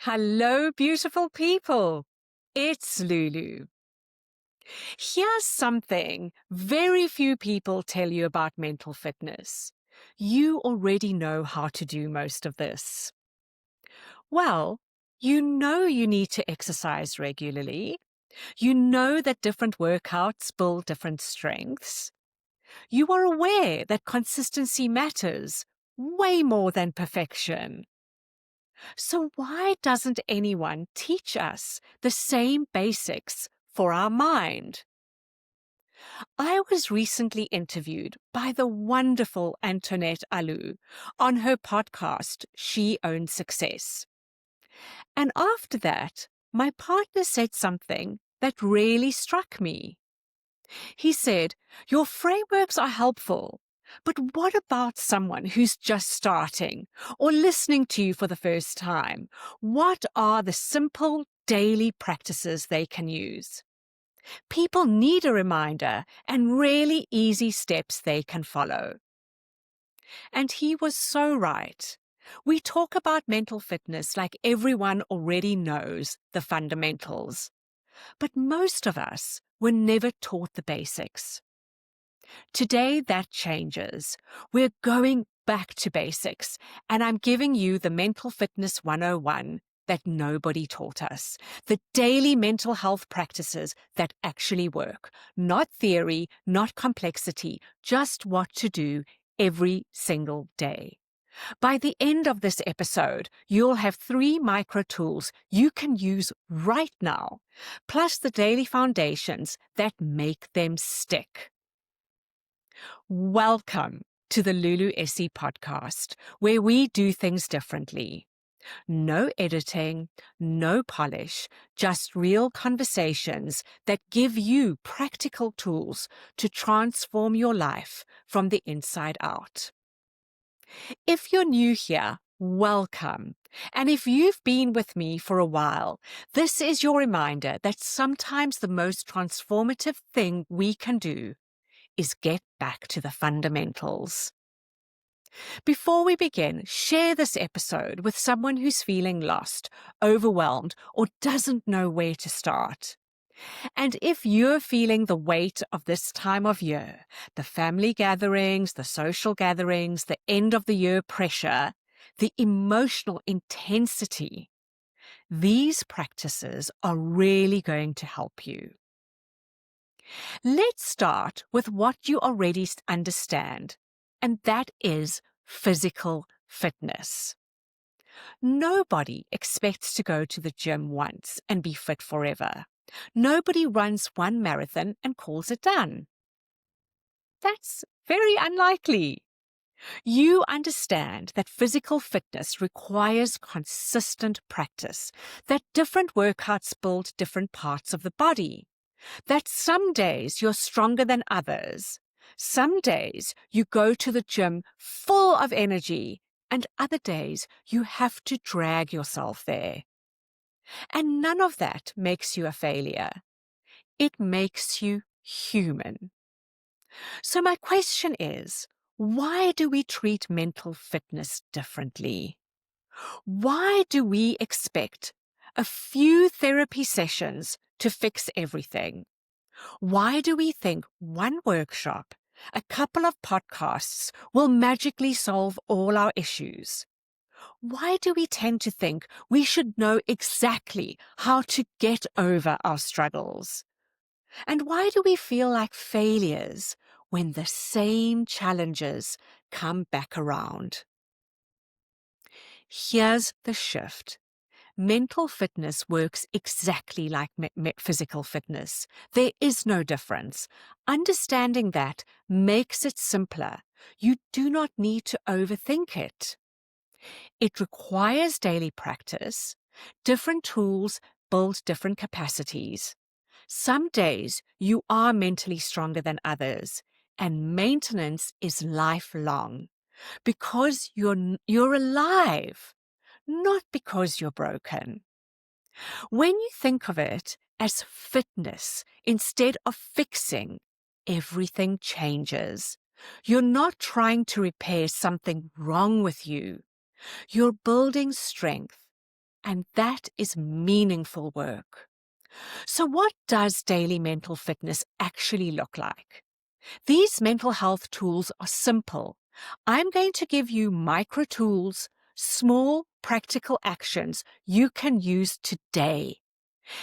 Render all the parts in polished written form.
Hello, beautiful people. It's Lulu. Here's something very few people tell you about mental fitness. You already know how to do most of this. Well, you know you need to exercise regularly. You know that different workouts build different strengths. You are aware that consistency matters way more than perfection. So why doesn't anyone teach us the same basics for our mind? I was recently interviewed by the wonderful Antoinette Alou on her podcast, She Owns Success. And after that, my partner said something that really struck me. He said, "Your frameworks are helpful, but what about someone who's just starting or listening to you for the first time? What are the simple daily practices they can use?" People need a reminder and really easy steps they can follow. And he was so right. We talk about mental fitness like everyone already knows the fundamentals. But most of us were never taught the basics. Today, that changes. We're going back to basics, and I'm giving you the Mental Fitness 101 that nobody taught us. The daily mental health practices that actually work. Not theory, not complexity, just what to do every single day. By the end of this episode, you'll have 3 micro tools you can use right now, plus the daily foundations that make them stick. Welcome to the Lulu Essie podcast, where we do things differently. No editing, no polish, just real conversations that give you practical tools to transform your life from the inside out. If you're new here, welcome. And if you've been with me for a while, this is your reminder that sometimes the most transformative thing we can do is get back to the fundamentals. Before we begin, share this episode with someone who's feeling lost, overwhelmed, or doesn't know where to start. And if you're feeling the weight of this time of year, the family gatherings, the social gatherings, the end of the year pressure, the emotional intensity, these practices are really going to help you. Let's start with what you already understand, and that is physical fitness. Nobody expects to go to the gym once and be fit forever. Nobody runs one marathon and calls it done. That's very unlikely. You understand that physical fitness requires consistent practice, that different workouts build different parts of the body, that some days you're stronger than others. Some days you go to the gym full of energy, and other days you have to drag yourself there. And none of that makes you a failure. It makes you human. So my question is, why do we treat mental fitness differently? Why do we expect a few therapy sessions to fix everything? Why do we think one workshop, a couple of podcasts will magically solve all our issues? Why do we tend to think we should know exactly how to get over our struggles? And why do we feel like failures when the same challenges come back around? Here's the shift. Mental fitness works exactly like physical fitness. There is no difference. Understanding that makes it simpler. You do not need to overthink it. It requires daily practice. Different tools build different capacities. Some days you are mentally stronger than others, and maintenance is lifelong because you're alive, not because you're broken. When you think of it as fitness instead of fixing, everything changes. You're not trying to repair something wrong with you. You're building strength, and that is meaningful work. So what does daily mental fitness actually look like? These mental health tools are simple. I'm going to give you micro tools, small practical actions you can use today.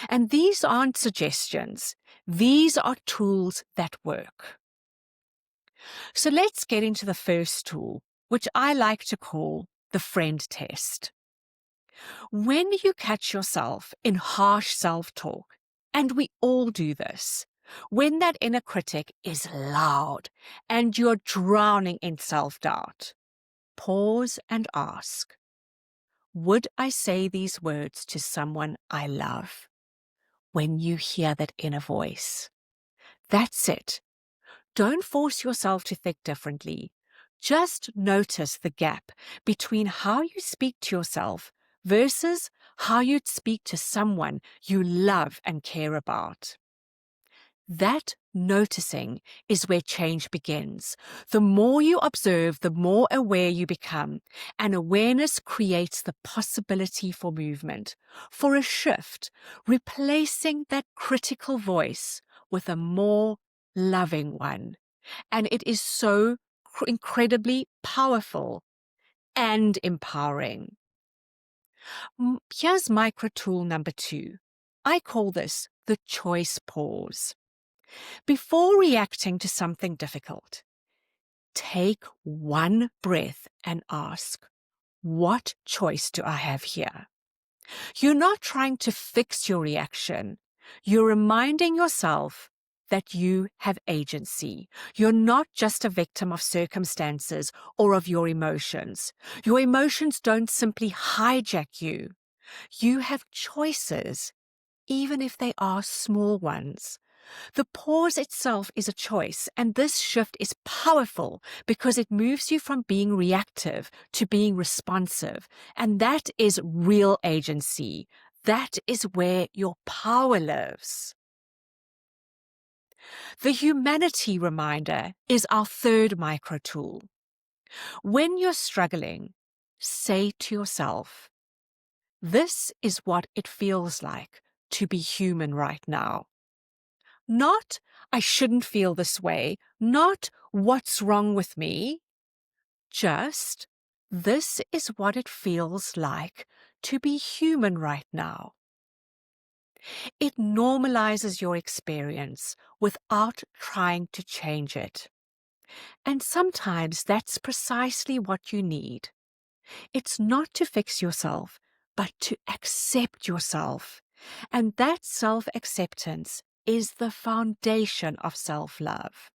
And these aren't suggestions. These are tools that work. So let's get into the first tool, which I like to call the friend test. When you catch yourself in harsh self-talk, and we all do this, when that inner critic is loud and you're drowning in self-doubt, pause and ask, would I say these words to someone I love? When you hear that inner voice, that's it. Don't force yourself to think differently. Just notice the gap between how you speak to yourself versus how you'd speak to someone you love and care about. That noticing is where change begins. The more you observe, the more aware you become, and awareness creates the possibility for movement, for a shift, replacing that critical voice with a more loving one. And it is so incredibly powerful and empowering. Here's micro tool number 2. I call this the choice pause. Before reacting to something difficult, take one breath and ask, what choice do I have here? You're not trying to fix your reaction. You're reminding yourself that you have agency. You're not just a victim of circumstances or of your emotions. Your emotions don't simply hijack you. You have choices, even if they are small ones. The pause itself is a choice, and this shift is powerful because it moves you from being reactive to being responsive, and that is real agency. That is where your power lives. The humanity reminder is our third micro tool. When you're struggling, say to yourself, this is what it feels like to be human right now. Not, I shouldn't feel this way. Not, what's wrong with me. Just, this is what it feels like to be human right now. It normalizes your experience without trying to change it. And sometimes that's precisely what you need. It's not to fix yourself, but to accept yourself. And that self-acceptance is the foundation of self-love.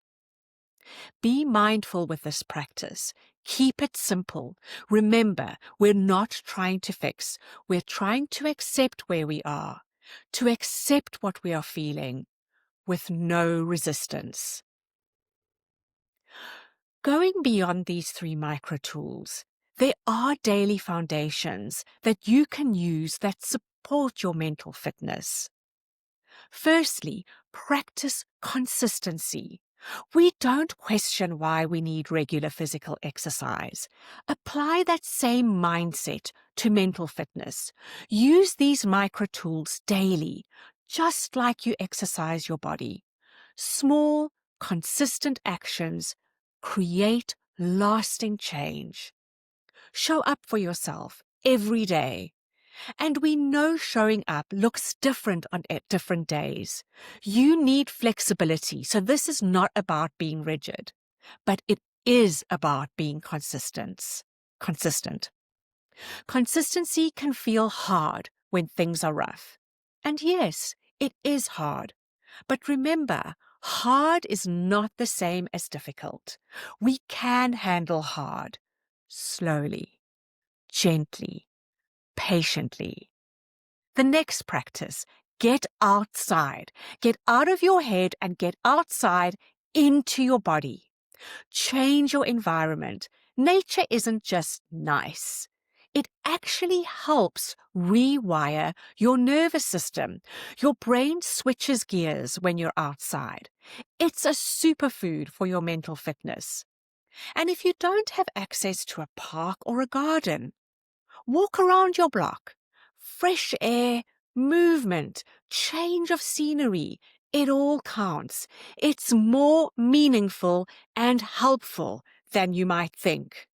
Be mindful with this practice. Keep it simple. Remember, we're not trying to fix. We're trying to accept where we are, to accept what we are feeling with no resistance. Going beyond these 3 micro tools, there are daily foundations that you can use that support your mental fitness. Firstly, practice consistency. We don't question why we need regular physical exercise. Apply that same mindset to mental fitness. Use these micro tools daily, just like you exercise your body. Small, consistent actions create lasting change. Show up for yourself every day. And we know showing up looks different on different days. You need flexibility, so this is not about being rigid, but it is about being consistent. Consistency can feel hard when things are rough. And yes, it is hard. But remember, hard is not the same as difficult. We can handle hard slowly, gently, patiently. The next practice, get outside. Get out of your head and get outside into your body. Change your environment. Nature isn't just nice. It actually helps rewire your nervous system. Your brain switches gears when you're outside. It's a superfood for your mental fitness. And if you don't have access to a park or a garden, walk around your block. fresh air, movement, change of scenery, it all counts. It's more meaningful and helpful than you might think.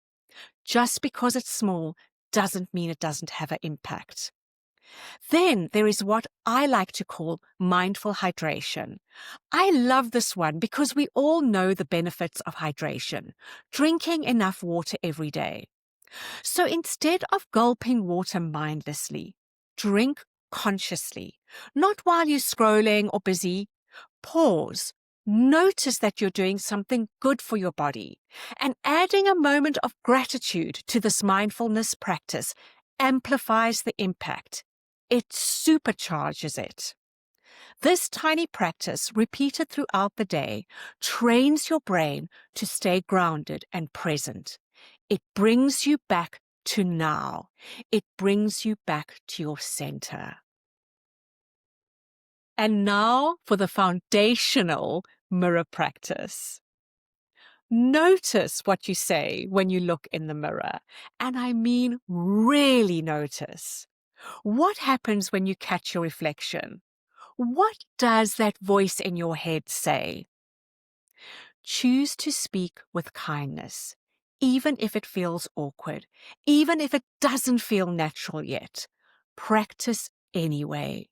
Just because it's small doesn't mean it doesn't have an impact. Then there is what I like to call mindful hydration. I love this one because we all know the benefits of hydration, drinking enough water every day. So instead of gulping water mindlessly, drink consciously, not while you're scrolling or busy. Pause. Notice that you're doing something good for your body, and adding a moment of gratitude to this mindfulness practice amplifies the impact. It supercharges it. This tiny practice, repeated throughout the day, trains your brain to stay grounded and present. It brings you back to now. It brings you back to your center. And now for the foundational mirror practice. Notice what you say when you look in the mirror. And I mean really notice. What happens when you catch your reflection? What does that voice in your head say? Choose to speak with kindness, even if it feels awkward, even if it doesn't feel natural yet. Practice anyway.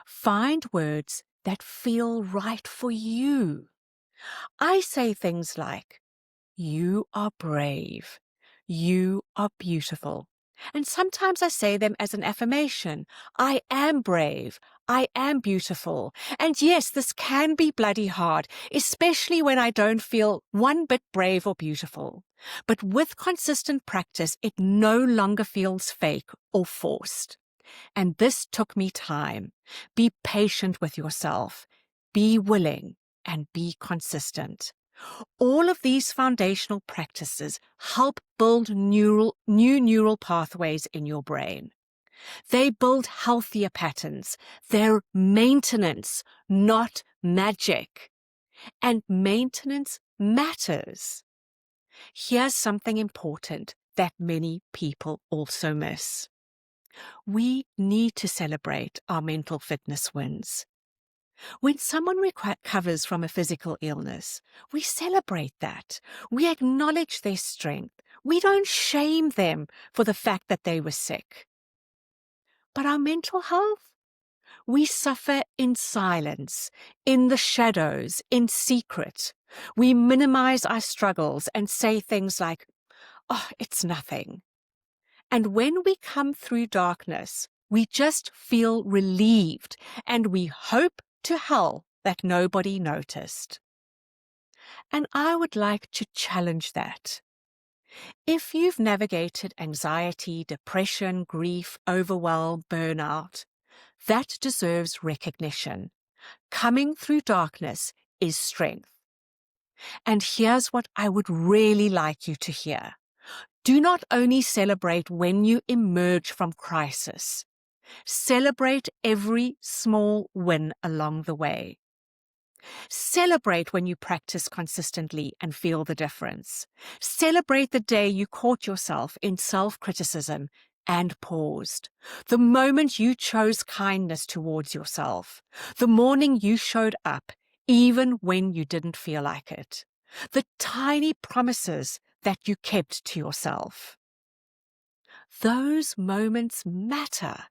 Find words that feel right for you. I say things like, "You are brave. You are beautiful." And sometimes I say them as an affirmation. I am brave. I am beautiful. And yes, this can be bloody hard, especially when I don't feel one bit brave or beautiful. But with consistent practice, it no longer feels fake or forced. And this took me time. Be patient with yourself. Be willing and be consistent. All of these foundational practices help build new neural pathways in your brain. They build healthier patterns. They're maintenance, not magic. And maintenance matters. Here's something important that many people also miss. We need to celebrate our mental fitness wins. When someone recovers from a physical illness, we celebrate that. We acknowledge their strength. We don't shame them for the fact that they were sick. But our mental health? We suffer in silence, in the shadows, in secret. We minimize our struggles and say things like, "Oh, it's nothing." And when we come through darkness, we just feel relieved and we hope to hell that nobody noticed. And I would like to challenge that. If you've navigated anxiety, depression, grief, overwhelm, burnout, that deserves recognition. Coming through darkness is strength. And here's what I would really like you to hear. Do not only celebrate when you emerge from crisis. Celebrate every small win along the way. Celebrate when you practice consistently and feel the difference. Celebrate the day you caught yourself in self-criticism and paused. The moment you chose kindness towards yourself. The morning you showed up, even when you didn't feel like it. The tiny promises that you kept to yourself. Those moments matter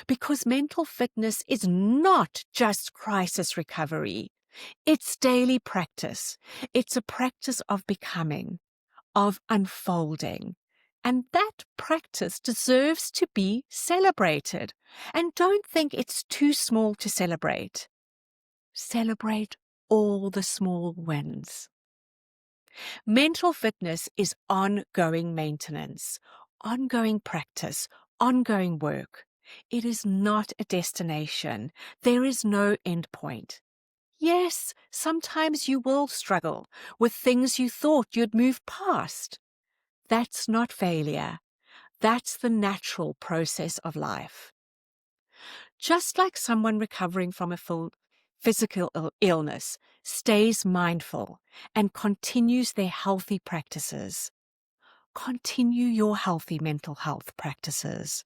because mental fitness is not just crisis recovery. It's daily practice. It's a practice of becoming, of unfolding. And that practice deserves to be celebrated. And don't think it's too small to celebrate. Celebrate all the small wins. Mental fitness is ongoing maintenance, ongoing practice, ongoing work. It is not a destination. There is no end point. Yes, sometimes you will struggle with things you thought you'd move past. That's not failure. That's the natural process of life. Just like someone recovering from a full physical illness stays mindful and continues their healthy practices, continue your healthy mental health practices.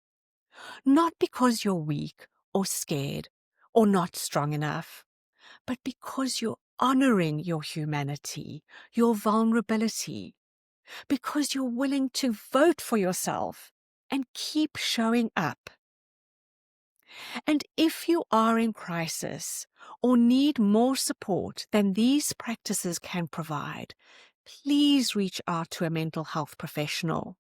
Not because you're weak or scared or not strong enough, but because you're honoring your humanity, your vulnerability, because you're willing to vote for yourself and keep showing up. And if you are in crisis or need more support than these practices can provide, please reach out to a mental health professional.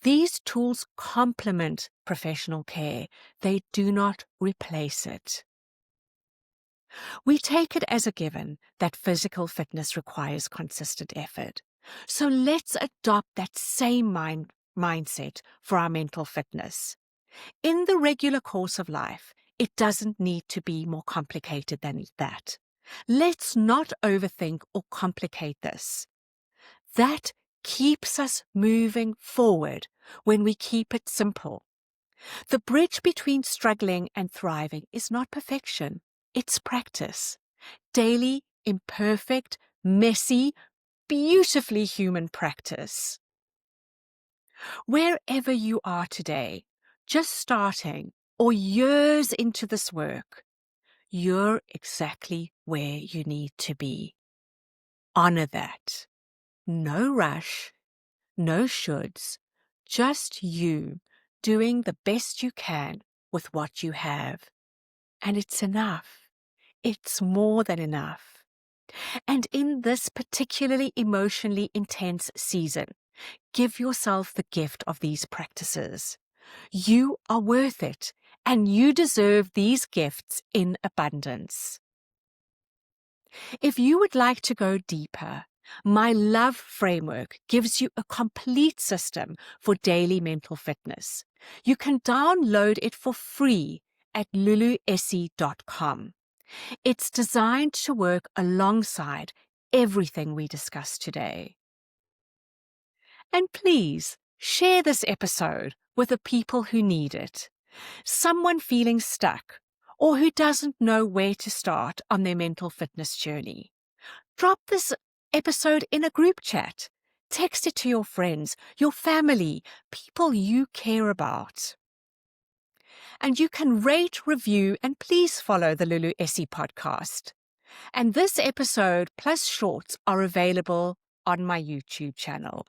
These tools complement professional care. They do not replace it. We take it as a given that physical fitness requires consistent effort. So let's adopt that same mindset for our mental fitness. In the regular course of life, it doesn't need to be more complicated than that. Let's not overthink or complicate this. That keeps us moving forward when we keep it simple. The bridge between struggling and thriving is not perfection, it's practice. Daily, imperfect, messy, beautifully human practice. Wherever you are today, just starting or years into this work, you're exactly where you need to be. Honor that. No rush, no shoulds, just you doing the best you can with what you have. And it's enough. It's more than enough. And in this particularly emotionally intense season, give yourself the gift of these practices. You are worth it, and you deserve these gifts in abundance. If you would like to go deeper, my Love Framework gives you a complete system for daily mental fitness. You can download it for free at luluessie.com. It's designed to work alongside everything we discussed today. And please share this episode with the people who need it. Someone feeling stuck or who doesn't know where to start on their mental fitness journey. Drop this episode in a group chat. Text it to your friends, your family, people you care about. And you can rate, review, and please follow the Lulu Essie podcast. And this episode plus shorts are available on my YouTube channel.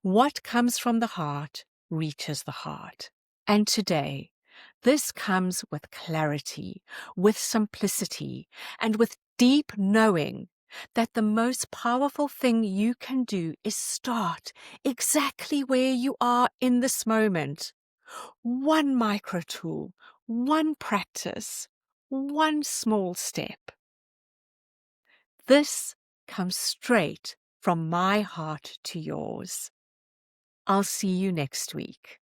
What comes from the heart reaches the heart. And today, this comes with clarity, with simplicity, and with deep knowing that the most powerful thing you can do is start exactly where you are in this moment. One micro tool, one practice, one small step. This comes straight from my heart to yours. I'll see you next week.